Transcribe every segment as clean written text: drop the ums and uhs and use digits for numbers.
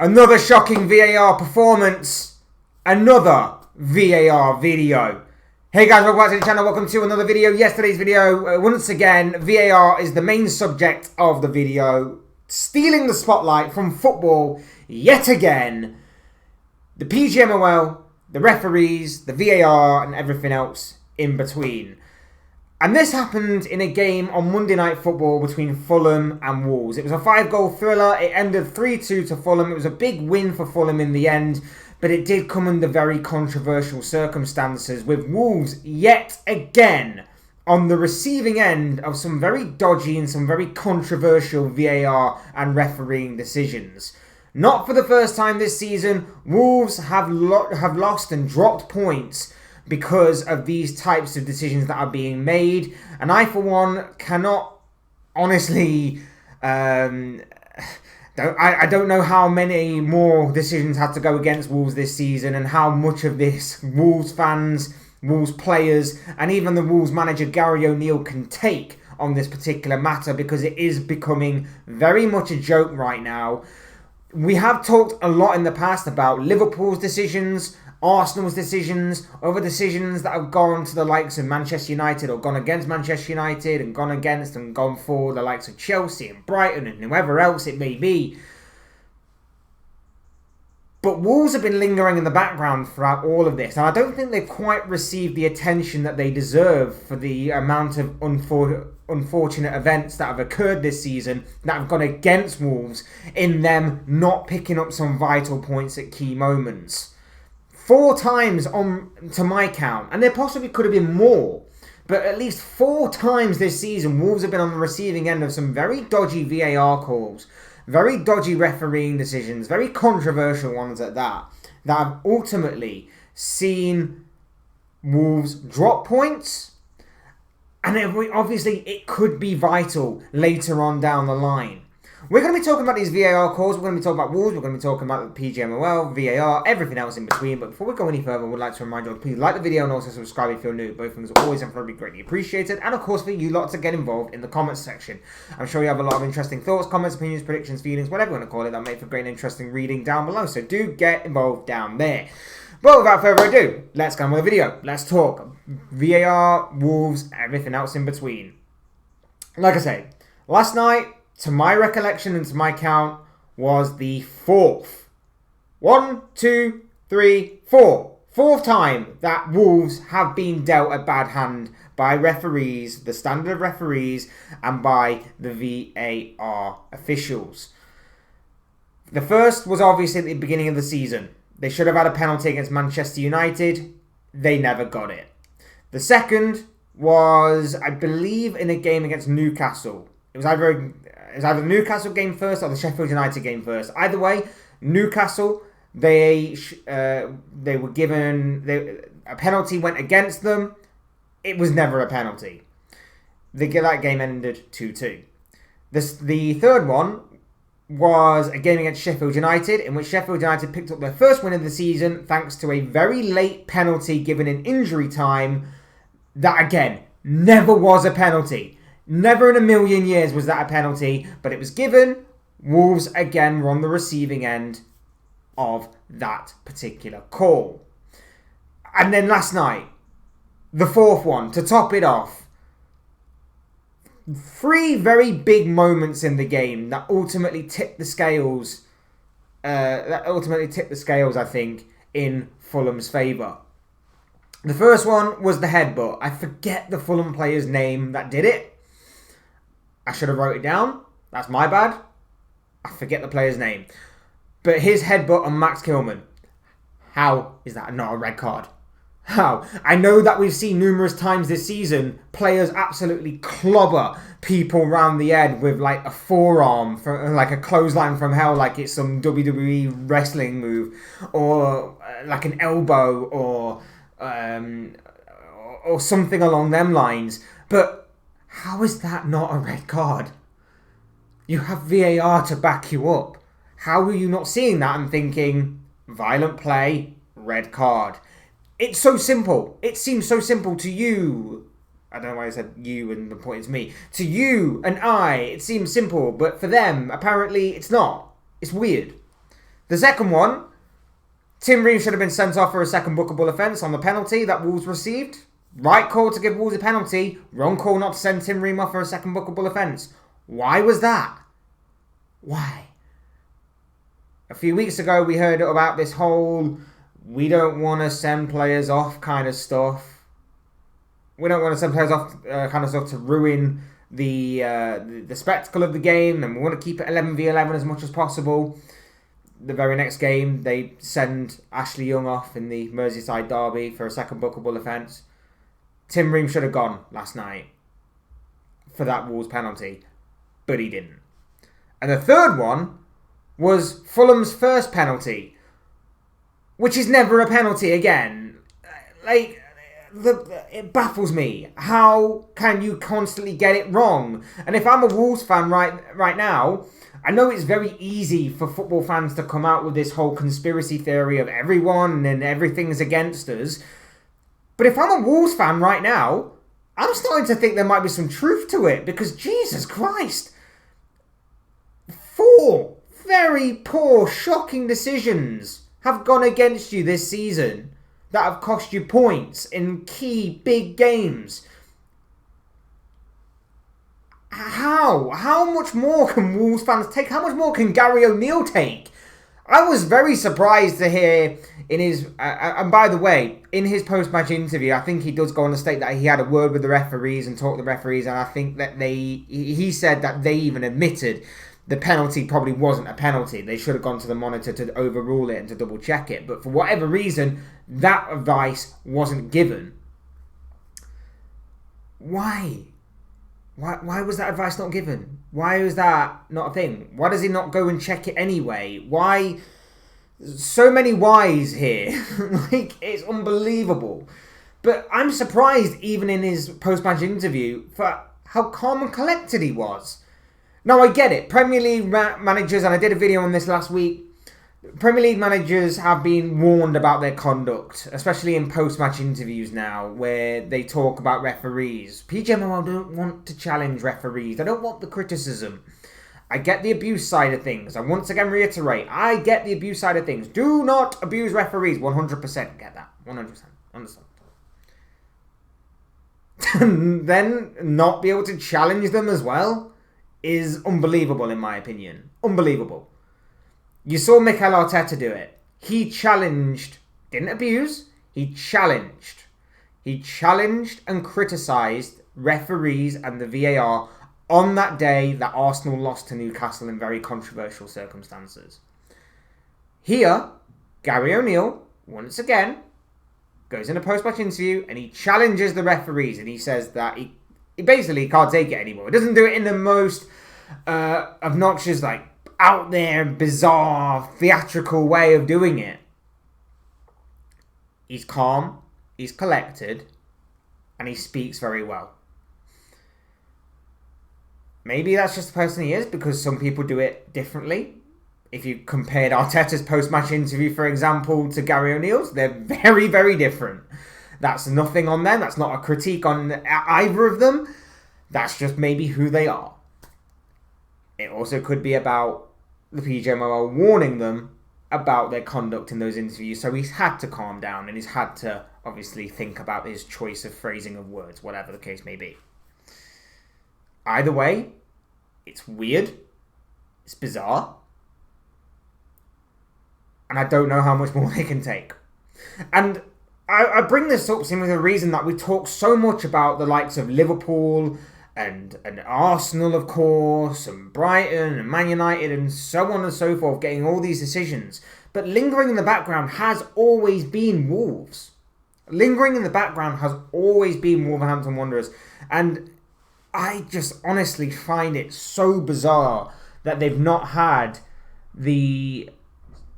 Another shocking VAR performance. Another VAR video. Hey guys, welcome back to the channel. Welcome to another video. Yesterday's video, once again, VAR is the main subject of the video. Stealing the spotlight from football yet again. The PGMOL, the referees, the VAR and everything else in between. And this happened in a game on Monday Night Football between Fulham and Wolves. It was a 5-goal thriller. It ended 3-2 to Fulham. It was a big win for Fulham in the end, but it did come under very controversial circumstances, with Wolves yet again on the receiving end of some very dodgy and some very controversial VAR and refereeing decisions. Not for the first time this season, Wolves have lost and dropped points because of these types of decisions that are being made. And I, for one, cannot honestly... I don't know how many more decisions had to go against Wolves this season and how much of this Wolves fans, Wolves players, and even the Wolves manager Gary O'Neill can take on this particular matter, because it is becoming very much a joke right now. We have talked a lot in the past about Liverpool's decisions, Arsenal's decisions, other decisions that have gone to the likes of Manchester United or gone against Manchester United and gone against and gone for the likes of Chelsea and Brighton and whoever else it may be. But Wolves have been lingering in the background throughout all of this, and I don't think they've quite received the attention that they deserve for the amount of unfortunate events that have occurred this season that have gone against Wolves in them not picking up some vital points at key moments. 4 times on to my count, and there possibly could have been more, but at least 4 times this season Wolves have been on the receiving end of some very dodgy VAR calls, very dodgy refereeing decisions, very controversial ones at that have ultimately seen Wolves drop points, and obviously it could be vital later on down the line. We're going to be talking about these VAR calls, we're going to be talking about Wolves, we're going to be talking about the PGMOL, VAR, everything else in between. But before we go any further, I would like to remind you, please like the video and also subscribe if you're new. Both things are always and forever greatly appreciated. And of course for you lot to get involved in the comments section. I'm sure you have a lot of interesting thoughts, comments, opinions, predictions, feelings, whatever you want to call it, that make for great and interesting reading down below. So do get involved down there. But without further ado, let's go on with the video. Let's talk VAR, Wolves, everything else in between. Like I say, last night, to my recollection and to my count, was the 4th. 1, 2, 3, 4. 4th time that Wolves have been dealt a bad hand by referees, the standard of referees, and by the VAR officials. The first was obviously at the beginning of the season. They should have had a penalty against Manchester United. They never got it. The second was, I believe, in a game against Newcastle. It was either the Newcastle game first or the Sheffield United game first. Either way, Newcastle, they were given... a penalty went against them. It was never a penalty. That game ended 2-2. The third one was a game against Sheffield United, in which Sheffield United picked up their first win of the season thanks to a very late penalty given in injury time that, again, never was a penalty. Never in a million years was that a penalty, but it was given. Wolves again were on the receiving end of that particular call. And then last night, the 4th one, to top it off. 3 very big moments in the game that ultimately tipped the scales. I think, in Fulham's favour. The first one was the headbutt. I forget the Fulham player's name that did it. I should have wrote it down. That's my bad. I forget the player's name. But his headbutt on Max Kilman. How is that not a red card? How? I know that we've seen numerous times this season players absolutely clobber people round the head with like a forearm, like a clothesline from hell, like it's some WWE wrestling move, or like an elbow, or something along them lines. But how is that not a red card? You have VAR to back you up. How are you not seeing that and thinking, violent play, red card? It's so simple. It seems so simple to you. I don't know why I said you and the point is me. To you and I, it seems simple, but for them, apparently, it's not. It's weird. The second one, Tim Ream should have been sent off for a second bookable offence on the penalty that Wolves received. Right call to give Wolves a penalty. Wrong call not to send Tim Ream off for a second bookable offence. Why was that? Why? A few weeks ago we heard about this whole we don't want to send players off kind of stuff. We don't want to send players off kind of stuff to ruin the spectacle of the game, and we want to keep it 11v11 as much as possible. The very next game, they send Ashley Young off in the Merseyside derby for a second bookable offence. Tim Ream should have gone last night for that Wolves penalty, but he didn't. And the third one was Fulham's first penalty, which is never a penalty again. It baffles me. How can you constantly get it wrong? And if I'm a Wolves fan right now, I know it's very easy for football fans to come out with this whole conspiracy theory of everyone and everything's against us. But if I'm a Wolves fan right now, I'm starting to think there might be some truth to it, because Jesus Christ, 4 very poor, shocking decisions have gone against you this season that have cost you points in key big games. How much more can Wolves fans take? How much more can Gary O'Neill take? I was very surprised to hear in his... and by the way, in his post-match interview, I think he does go on to state that he had a word with the referees and talked to the referees, and I think that he said that they even admitted the penalty probably wasn't a penalty. They should have gone to the monitor to overrule it and to double check it. But for whatever reason, that advice wasn't given. Why? Why was that advice not given? Why was that not a thing? Why does he not go and check it anyway? Why? So many whys here. It's unbelievable. But I'm surprised even in his post-match interview for how calm and collected he was. Now, I get it. Premier League managers, and I did a video on this last week, Premier League managers have been warned about their conduct, especially in post-match interviews now, where they talk about referees. PGMOL don't want to challenge referees. They don't want the criticism. I get the abuse side of things. I once again reiterate, I get the abuse side of things. Do not abuse referees. 100% get that. 100%. Understand. Then not be able to challenge them as well is unbelievable in my opinion. Unbelievable. You saw Mikel Arteta do it. He challenged, didn't abuse, he challenged. He challenged and criticised referees and the VAR on that day that Arsenal lost to Newcastle in very controversial circumstances. Here, Gary O'Neill, once again, goes in a post-match interview and he challenges the referees, and he says that he basically can't take it anymore. He doesn't do it in the most obnoxious, out there, bizarre, theatrical way of doing it. He's calm, he's collected, and he speaks very well. Maybe that's just the person he is, because some people do it differently. If you compared Arteta's post-match interview, for example, to Gary O'Neill's, they're very, very different. That's nothing on them. That's not a critique on either of them. That's just maybe who they are. It also could be about the PGMOL warning them about their conduct in those interviews. So he's had to calm down and he's had to obviously think about his choice of phrasing of words, whatever the case may be. Either way, it's weird. It's bizarre. And I don't know how much more they can take. And I bring this up simply for the reason that we talk so much about the likes of Liverpool and Arsenal, of course, and Brighton and Man United and so on and so forth, getting all these decisions. But lingering in the background has always been Wolves. Lingering in the background has always been Wolverhampton Wanderers. And I just honestly find it so bizarre that they've not had the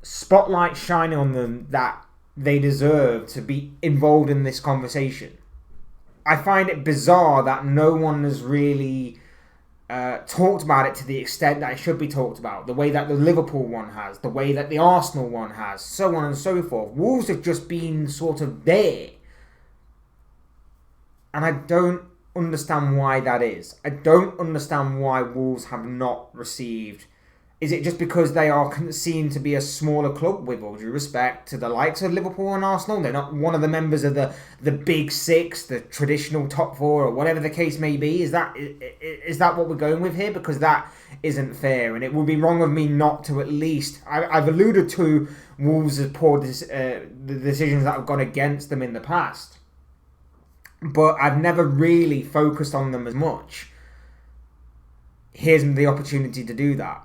spotlight shining on them that they deserve to be involved in this conversation. I find it bizarre that no one has really talked about it to the extent that it should be talked about. The way that the Liverpool one has, the way that the Arsenal one has, so on and so forth. Wolves have just been sort of there. And I don't understand why that is. I don't understand why Wolves have not received Is it just because they are seen to be a smaller club, with all due respect to the likes of Liverpool and Arsenal? They're not one of the members of the big six, the traditional top four, or whatever the case may be. Is that what we're going with here? Because that isn't fair, and it would be wrong of me not to at least... I've alluded to Wolves' the decisions that have gone against them in the past, but I've never really focused on them as much. Here's the opportunity to do that.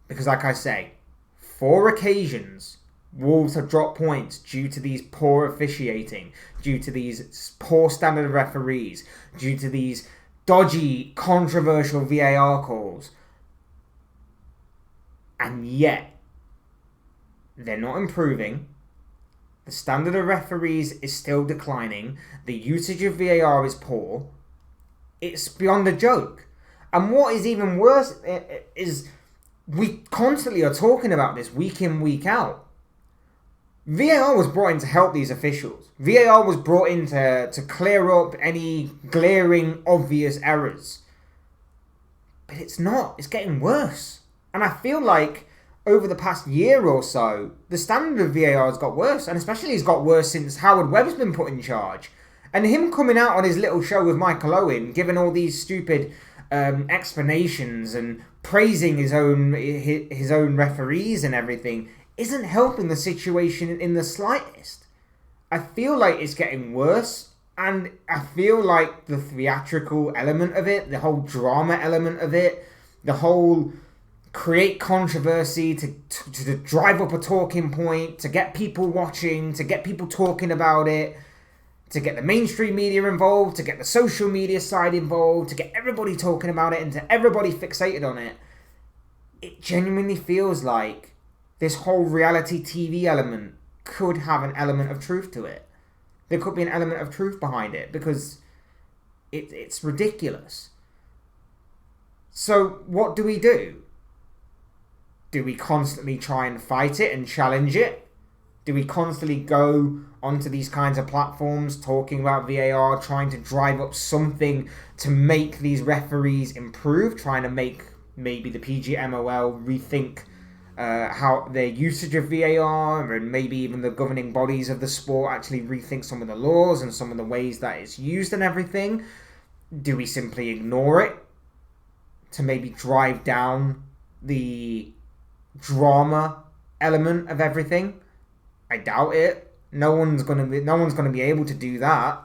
Because like I say, 4 occasions Wolves have dropped points due to these poor officiating, due to these poor standard of referees, due to these dodgy, controversial VAR calls. And yet, they're not improving. The standard of referees is still declining. The usage of VAR is poor. It's beyond a joke. And what is even worse is... we constantly are talking about this week in, week out. VAR was brought in to help these officials. VAR was brought in to clear up any glaring, obvious errors. But it's not. It's getting worse. And I feel like over the past year or so, the standard of VAR has got worse. And especially it's got worse since Howard Webb's been put in charge. And him coming out on his little show with Michael Owen, giving all these stupid... explanations and praising his own referees and everything isn't helping the situation in the slightest. I feel like it's getting worse, and I feel like the theatrical element of it, the whole drama element of it, the whole create controversy to drive up a talking point, to get people watching, to get people talking about it, to get the mainstream media involved, to get the social media side involved, to get everybody talking about it and to everybody fixated on it. It genuinely feels like this whole reality TV element could have an element of truth to it. There could be an element of truth behind it because it's ridiculous. So what do we do? Do we constantly try and fight it and challenge it? Do we constantly go onto these kinds of platforms talking about VAR, trying to drive up something to make these referees improve, trying to make maybe the PGMOL rethink how their usage of VAR, and maybe even the governing bodies of the sport actually rethink some of the laws and some of the ways that it's used and everything? Do we simply ignore it to maybe drive down the drama element of everything? I doubt it. No one's gonna be able to do that.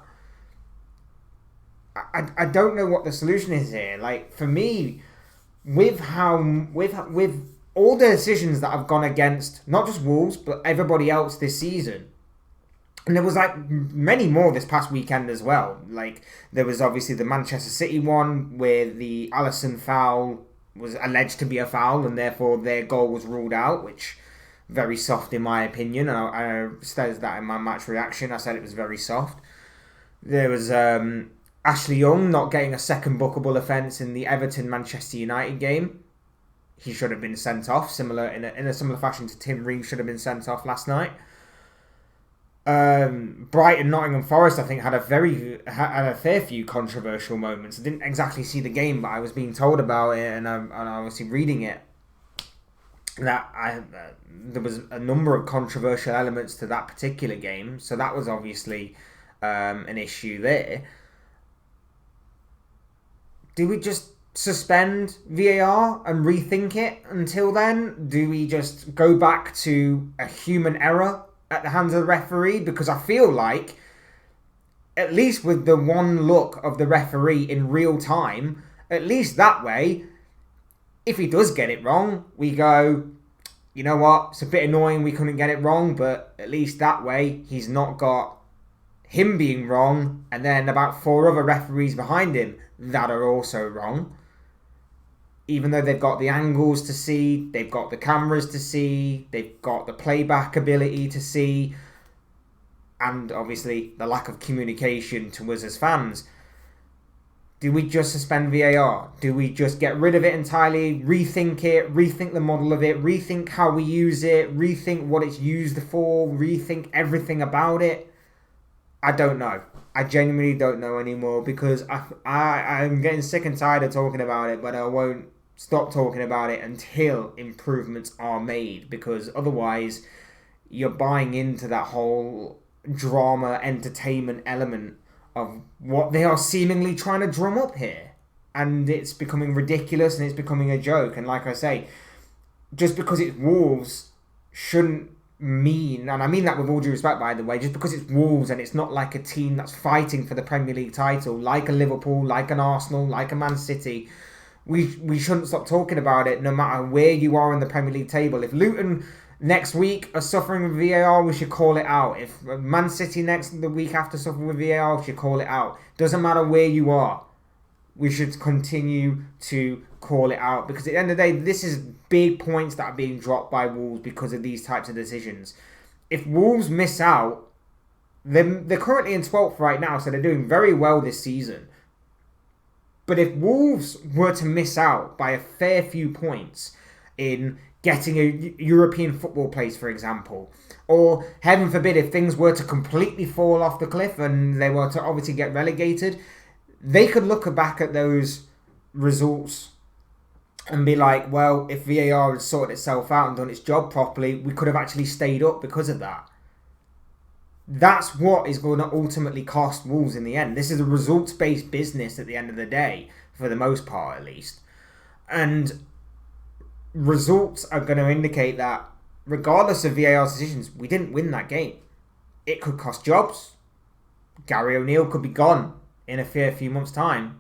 I don't know what the solution is here. Like, for me, with all the decisions that have gone against not just Wolves but everybody else this season, and there was like many more this past weekend as well. Like, there was obviously the Manchester City one where the Alisson foul was alleged to be a foul and therefore their goal was ruled out, which very soft in my opinion. I stated that in my match reaction. I said it was very soft. There was Ashley Young not getting a second bookable offence in the Everton-Manchester United game. He should have been sent off, in a similar fashion to Tim Ream should have been sent off last night. Brighton, Nottingham Forest, I think, had a fair few controversial moments. I didn't exactly see the game, but I was being told about it, and I'm obviously reading it. There was a number of controversial elements to that particular game, so that was obviously an issue there. Do we just suspend VAR and rethink it until then? Do we just go back to a human error at the hands of the referee? Because I feel like, at least with the one look of the referee in real time, at least that way, if he does get it wrong, we go, you know what, it's a bit annoying we couldn't get it wrong, but at least that way he's not got him being wrong and then about 4 other referees behind him that are also wrong. Even though they've got the angles to see, they've got the cameras to see, they've got the playback ability to see, and obviously the lack of communication to us as fans. Do we just suspend VAR? Do we just get rid of it entirely, rethink it, rethink the model of it, rethink how we use it, rethink what it's used for, rethink everything about it? I don't know. I genuinely don't know anymore because I'm getting sick and tired of talking about it, but I won't stop talking about it until improvements are made, because otherwise you're buying into that whole drama entertainment element of what they are seemingly trying to drum up here. And it's becoming ridiculous and it's becoming a joke. And like I say, just because it's Wolves shouldn't mean, and I mean that with all due respect, by the way, just because it's Wolves and it's not like a team that's fighting for the Premier League title, like a Liverpool, like an Arsenal, like a Man City, we shouldn't stop talking about it no matter where you are in the Premier League table. If Luton next week are suffering with VAR, we should call it out. If Man City the week after suffering with VAR, we should call it out. Doesn't matter where you are. We should continue to call it out, because at the end of the day, this is big points that are being dropped by Wolves because of these types of decisions. If Wolves miss out, they're currently in 12th right now, so they're doing very well this season. But if Wolves were to miss out by a fair few points in getting a European football place, for example, or heaven forbid, if things were to completely fall off the cliff and they were to obviously get relegated, they could look back at those results and be like, well, if VAR had sorted itself out and done its job properly, we could have actually stayed up because of that. That's what is going to ultimately cost Wolves in the end. This is a results-based business at the end of the day, for the most part at least. And results are going to indicate that regardless of VAR's decisions, we didn't win that game. It could cost jobs. Gary O'Neill could be gone in a fair few months' time.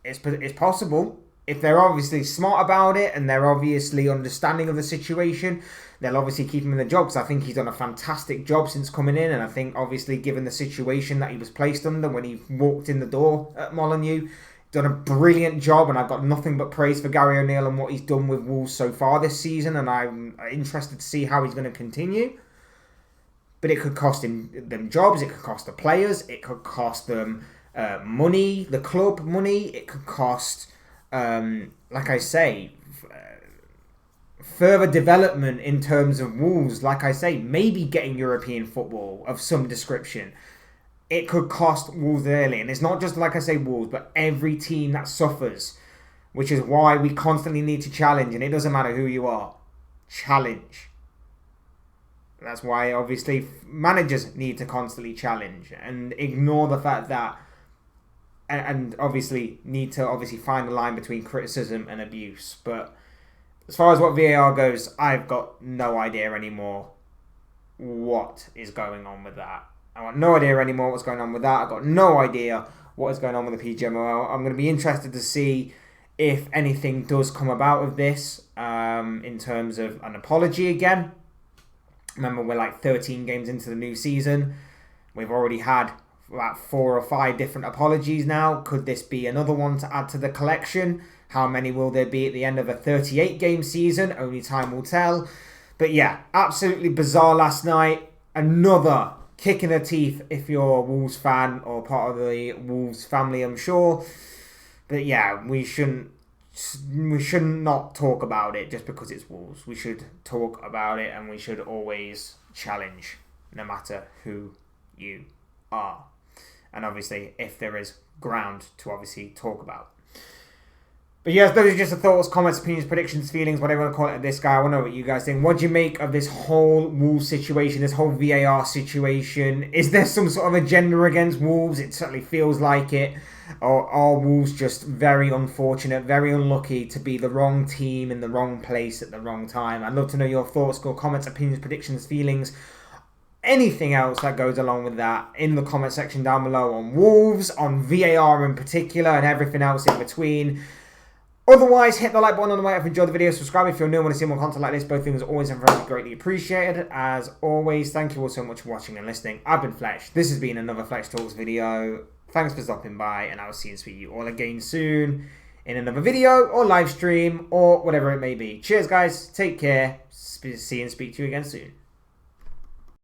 It's possible. If they're obviously smart about it and they're obviously understanding of the situation, they'll obviously keep him in the job, because I think he's done a fantastic job since coming in. And I think obviously given the situation that he was placed under when he walked in the door at Molineux, done a brilliant job, and I've got nothing but praise for Gary O'Neill and what he's done with Wolves so far this season, and I'm interested to see how he's going to continue. But it could cost them jobs, it could cost the players, it could cost them money, the club money, it could cost, like I say, further development in terms of Wolves. Like I say, maybe getting European football of some description. It could cost Wolves early. And it's not just, like I say, Wolves, but every team that suffers, which is why we constantly need to challenge. And it doesn't matter who you are. Challenge. That's why, obviously, managers need to constantly challenge and ignore the fact that, and obviously need to find the line between criticism and abuse. But as far as what VAR goes, I've got no idea anymore what is going on with that. I've got no idea anymore what's going on with that. I've got no idea what is going on with the PGMOL. I'm going to be interested to see if anything does come about of this in terms of an apology again. Remember, we're like 13 games into the new season. We've already had about 4 or 5 different apologies now. Could this be another one to add to the collection? How many will there be at the end of a 38-game season? Only time will tell. But yeah, absolutely bizarre last night. Another kick in the teeth if you're a Wolves fan or part of the Wolves family, I'm sure. But yeah, we should not talk about it just because it's Wolves. We should talk about it, and we should always challenge, no matter who you are. And obviously, if there is ground to obviously talk about. But yes, those are just the thoughts, comments, opinions, predictions, feelings, whatever you want to call it, this guy. I want to know what you guys think. What do you make of this whole Wolves situation, this whole VAR situation? Is there some sort of agenda against Wolves? It certainly feels like it. Or are Wolves just very unfortunate, very unlucky to be the wrong team in the wrong place at the wrong time? I'd love to know your thoughts, comments, opinions, predictions, feelings, anything else that goes along with that in the comment section down below on Wolves, on VAR in particular, and everything else in between. Otherwise, hit the like button on the way if you enjoyed the video. Subscribe if you're new and want to see more content like this. Both things are always and very greatly appreciated. As always, thank you all so much for watching and listening. I've been Fletch. This has been another Fletch Talks video. Thanks for stopping by, and I will see and speak to you all again soon in another video or live stream or whatever it may be. Cheers, guys. Take care. See and speak to you again soon.